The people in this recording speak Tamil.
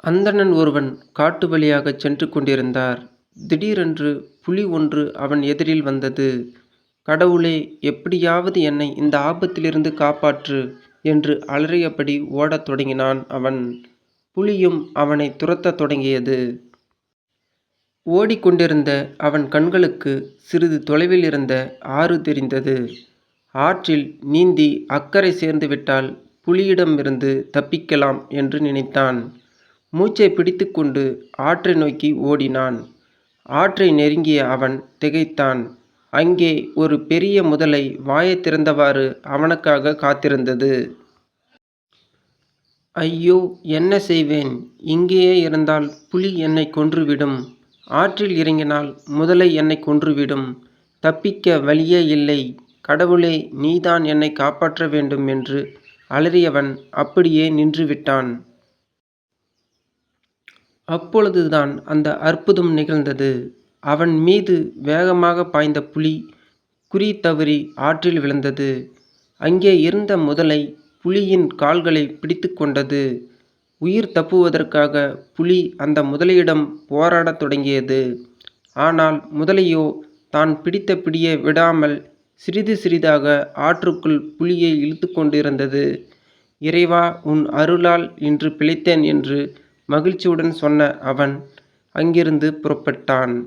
அந்தணன் ஒருவன் காட்டு வழியாகச் சென்று கொண்டிருந்தார். திடீரென்று புலி ஒன்று அவன் எதிரில் வந்தது. கடவுளே, எப்படியாவது என்னை இந்த ஆபத்திலிருந்து காப்பாற்று என்று அலறியபடி ஓடத் தொடங்கினான் அவன். புலியும் அவனைத் துரத்தத் தொடங்கியது. ஓடிக்கொண்டிருந்த அவன் கண்களுக்கு சிறிது தொலைவில் இருந்த ஆறு தெரிந்தது. ஆற்றில் நீந்தி அக்கரை சேர்ந்துவிட்டால் புலியிடமிருந்து தப்பிக்கலாம் என்று நினைத்தான். மூச்சை பிடித்துக்கொண்டு ஆற்றை நோக்கி ஓடினான். ஆற்றை நெருங்கிய அவன் திகைத்தான். அங்கே ஒரு பெரிய முதலை வாயைத் திறந்தவாறு அவனுக்காக காத்திருந்தது. ஐயோ, என்ன செய்வேன்? இங்கேயே இருந்தால் புலி என்னை கொன்றுவிடும். ஆற்றில் இறங்கினால் முதலை என்னை கொன்றுவிடும். தப்பிக்க வழியே இல்லை. கடவுளே, நீதான் என்னை காப்பாற்ற வேண்டும் என்று அலறியவன் அப்படியே நின்றுவிட்டான். அப்பொழுதுதான் அந்த அற்புதம் நிகழ்ந்தது. அவன் மீது வேகமாக பாய்ந்த புலி குறி தவறி ஆற்றில் விழுந்தது. அங்கே இருந்த முதலை புலியின் கால்களை பிடித்து கொண்டது. உயிர் தப்புவதற்காக புலி அந்த முதலையிடம் போராடத் தொடங்கியது. ஆனால் முதலையோ தான் பிடித்த பிடியை விடாமல் சிறிது சிறிதாக ஆற்றுக்குள் புலியை இழுத்து கொண்டிருந்தது. இறைவா, உன் அருளால் இன்று பிழைத்தேன் என்று மகிழ்ச்சியுடன் சொன்ன அவன் அங்கிருந்து புறப்பட்டான்.